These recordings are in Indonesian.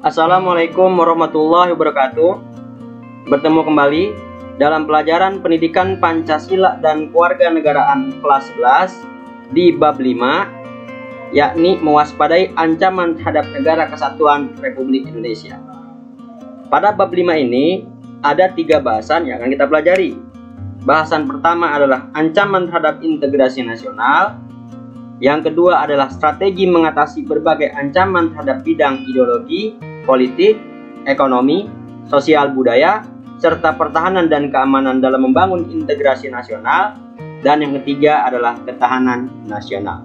Assalamualaikum warahmatullahi wabarakatuh. Bertemu kembali dalam pelajaran pendidikan Pancasila dan Kewarganegaraan kelas 11 di bab 5, yakni mewaspadai ancaman terhadap Negara Kesatuan Republik Indonesia. Pada bab 5 ini ada 3 bahasan yang akan kita pelajari. Bahasan pertama adalah ancaman terhadap integrasi nasional. Yang kedua adalah strategi mengatasi berbagai ancaman terhadap bidang ideologi, politik, ekonomi, sosial budaya, serta pertahanan dan keamanan dalam membangun integrasi nasional. Dan yang ketiga adalah ketahanan nasional.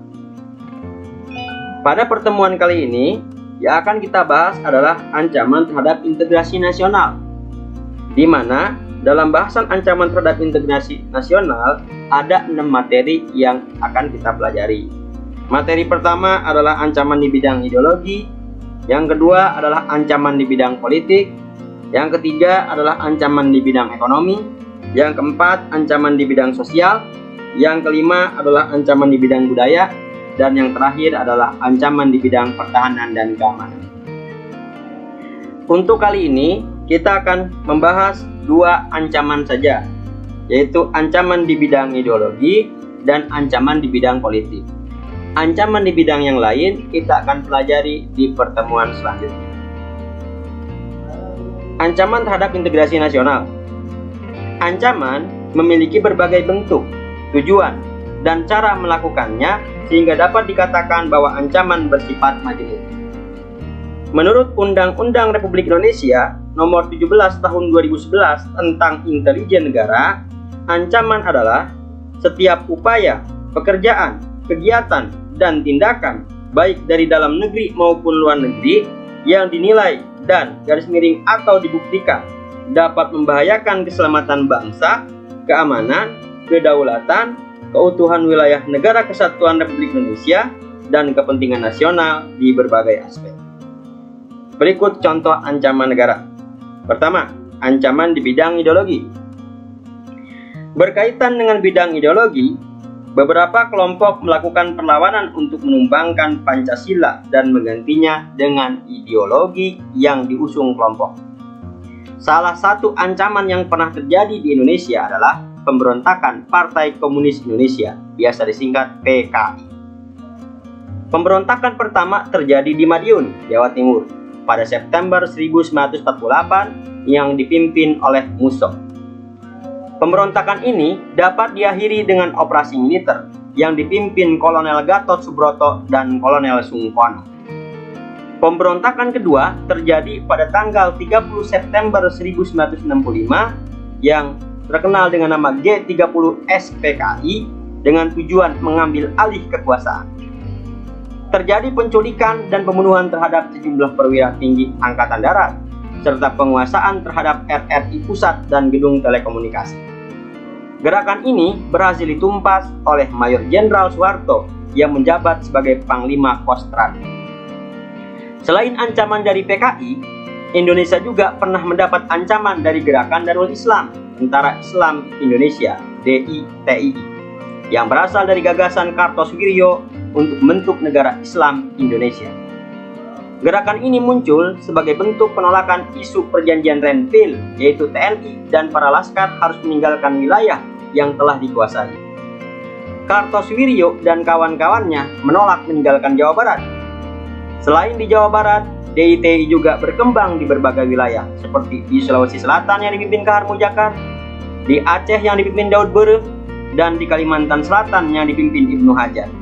Pada pertemuan kali ini, yang akan kita bahas adalah ancaman terhadap integrasi nasional, di mana dalam bahasan ancaman terhadap integrasi nasional ada 6 materi yang akan kita pelajari. Materi pertama adalah ancaman di bidang ideologi, yang kedua adalah ancaman di bidang politik, yang ketiga adalah ancaman di bidang ekonomi, yang keempat ancaman di bidang sosial, yang kelima adalah ancaman di bidang budaya, dan yang terakhir adalah ancaman di bidang pertahanan dan keamanan. Untuk kali ini kita akan membahas 2 ancaman saja, yaitu ancaman di bidang ideologi dan ancaman di bidang politik. Ancaman di bidang yang lain kita akan pelajari di pertemuan selanjutnya. Ancaman terhadap integrasi nasional. Ancaman memiliki berbagai bentuk, tujuan, dan cara melakukannya sehingga dapat dikatakan bahwa ancaman bersifat majemuk. Menurut Undang-Undang Republik Indonesia Nomor 17 Tahun 2011 tentang Intelijen Negara, ancaman adalah setiap upaya, pekerjaan, kegiatan, dan tindakan baik dari dalam negeri maupun luar negeri yang dinilai dan atau dibuktikan dapat membahayakan keselamatan bangsa, keamanan, kedaulatan, keutuhan wilayah Negara Kesatuan Republik Indonesia, dan kepentingan nasional di berbagai aspek. Berikut contoh ancaman negara. Pertama, ancaman di bidang ideologi. Berkaitan dengan bidang ideologi, beberapa kelompok melakukan perlawanan untuk menumbangkan Pancasila dan menggantinya dengan ideologi yang diusung kelompok. Salah satu ancaman yang pernah terjadi di Indonesia adalah pemberontakan Partai Komunis Indonesia, biasa disingkat PKI. Pemberontakan pertama terjadi di Madiun, Jawa Timur, pada September 1948 yang dipimpin oleh Musso. Pemberontakan ini dapat diakhiri dengan operasi militer yang dipimpin Kolonel Gatot Subroto dan Kolonel Sungkono. Pemberontakan kedua terjadi pada tanggal 30 September 1965 yang terkenal dengan nama G30 SPKI dengan tujuan mengambil alih kekuasaan. Terjadi penculikan dan pembunuhan terhadap sejumlah perwira tinggi Angkatan Darat serta penguasaan terhadap RRI Pusat dan gedung telekomunikasi. Gerakan ini berhasil ditumpas oleh Mayor Jenderal Soeharto yang menjabat sebagai Panglima Kostrad. Selain ancaman dari PKI, Indonesia juga pernah mendapat ancaman dari Gerakan Darul Islam, Tentara Islam Indonesia (DITII), yang berasal dari gagasan Kartosuwiryo untuk membentuk negara Islam Indonesia. Gerakan ini muncul sebagai bentuk penolakan isu perjanjian Renville, yaitu TNI dan para laskar harus meninggalkan wilayah yang telah dikuasai. Kartosuwiryo dan kawan-kawannya menolak meninggalkan Jawa Barat. Selain di Jawa Barat, DITI juga berkembang di berbagai wilayah, seperti di Sulawesi Selatan yang dipimpin Kahar Mujakar, di Aceh yang dipimpin Daud Bere, dan di Kalimantan Selatan yang dipimpin Ibnu Hajar.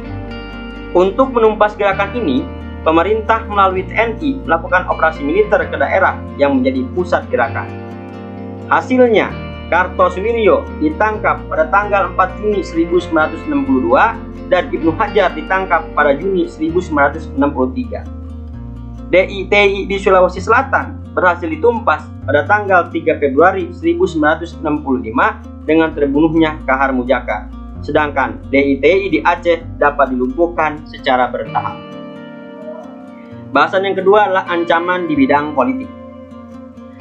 Untuk menumpas gerakan ini, pemerintah melalui TNI melakukan operasi militer ke daerah yang menjadi pusat gerakan. Hasilnya, Kartosuwiryo ditangkap pada tanggal 4 Juni 1962 dan Ibnu Hajar ditangkap pada Juni 1963. DITI di Sulawesi Selatan berhasil ditumpas pada tanggal 3 Februari 1965 dengan terbunuhnya Kahar Mujakar. Sedangkan DITI di Aceh dapat dilumpuhkan secara bertahap. Bahasan yang kedua adalah ancaman di bidang politik.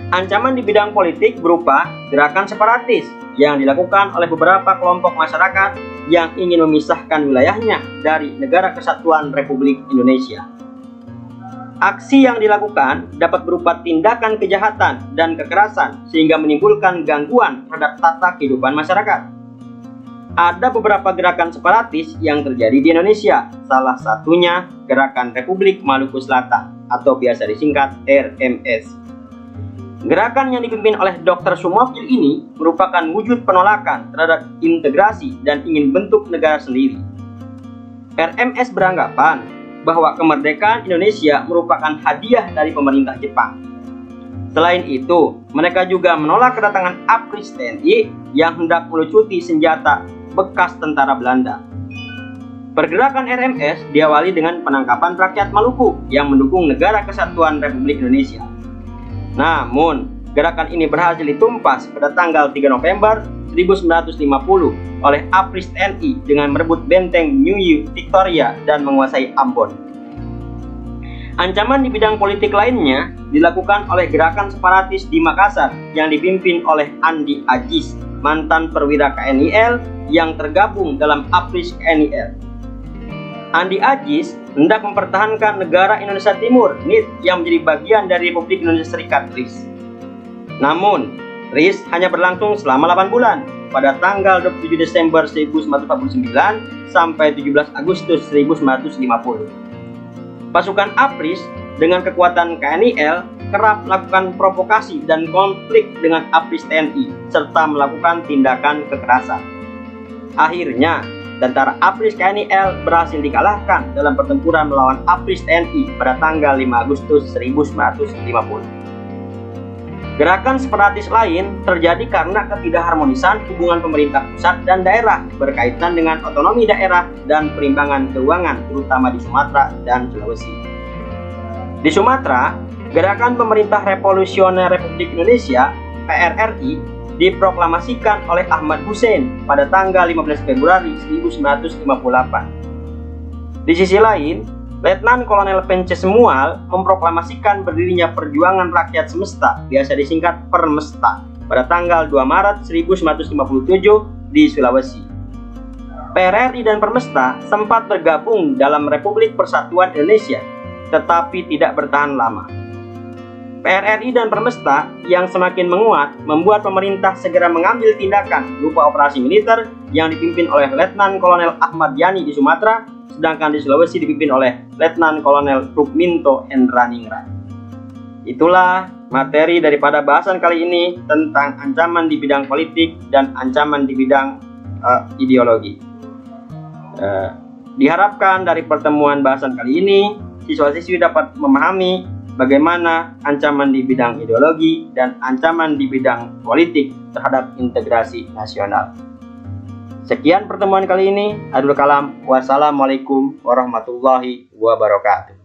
Ancaman di bidang politik berupa gerakan separatis yang dilakukan oleh beberapa kelompok masyarakat yang ingin memisahkan wilayahnya dari Negara Kesatuan Republik Indonesia. Aksi yang dilakukan dapat berupa tindakan kejahatan dan kekerasan sehingga menimbulkan gangguan terhadap tata kehidupan masyarakat. Ada beberapa gerakan separatis yang terjadi di Indonesia, salah satunya Gerakan Republik Maluku Selatan atau biasa disingkat RMS. Gerakan yang dipimpin oleh Dr. Sumokil ini merupakan wujud penolakan terhadap integrasi dan ingin bentuk negara sendiri. RMS beranggapan bahwa kemerdekaan Indonesia merupakan hadiah dari pemerintah Jepang. Selain itu, mereka juga menolak kedatangan APRIS TNI yang hendak melucuti senjata bekas tentara Belanda. Pergerakan RMS diawali dengan penangkapan rakyat Maluku yang mendukung Negara Kesatuan Republik Indonesia. Namun, gerakan ini berhasil ditumpas pada tanggal 3 November 1950 oleh APRIS TNI dengan merebut benteng New Victoria dan menguasai Ambon. Ancaman di bidang politik lainnya dilakukan oleh gerakan separatis di Makassar yang dipimpin oleh Andi Ajis, mantan perwira KNIL yang tergabung dalam APRIS KNIL. Andi Ajis hendak mempertahankan negara Indonesia Timur (NIT) yang menjadi bagian dari Republik Indonesia Serikat (RIS). Namun, RIS hanya berlangsung selama 8 bulan pada tanggal 27 Desember 1949 sampai 17 Agustus 1950. Pasukan APRIS dengan kekuatan KNIL kerap melakukan provokasi dan konflik dengan APRIS TNI serta melakukan tindakan kekerasan. Akhirnya, tentara APRIS KNIL berhasil dikalahkan dalam pertempuran melawan APRIS TNI pada tanggal 5 Agustus 1950. Gerakan separatis lain terjadi karena ketidakharmonisan hubungan pemerintah pusat dan daerah berkaitan dengan otonomi daerah dan perimbangan keuangan, terutama di Sumatera dan Sulawesi. Di Sumatera, Gerakan Pemerintah Revolusioner Republik Indonesia (PRRI) diproklamasikan oleh Ahmad Hussein pada tanggal 15 Februari 1958. Di sisi lain, Letnan Kolonel Pence Semual memproklamasikan berdirinya Perjuangan Rakyat Semesta, biasa disingkat Permesta, pada tanggal 2 Maret 1957 di Sulawesi. PRRI dan Permesta sempat bergabung dalam Republik Persatuan Indonesia, tetapi tidak bertahan lama. PRRI dan Permesta yang semakin menguat membuat pemerintah segera mengambil tindakan berupa operasi militer yang dipimpin oleh Letnan Kolonel Ahmad Yani di Sumatera, sedangkan di Sulawesi dipimpin oleh Letnan Kolonel Rukminto Endraningrat. Itulah materi daripada bahasan kali ini tentang ancaman di bidang politik dan ancaman di bidang ideologi. Diharapkan dari pertemuan bahasan kali ini, siswa-siswi dapat memahami bagaimana ancaman di bidang ideologi dan ancaman di bidang politik terhadap integrasi nasional. Sekian pertemuan kali ini. Adul kalam. Wassalamualaikum warahmatullahi wabarakatuh.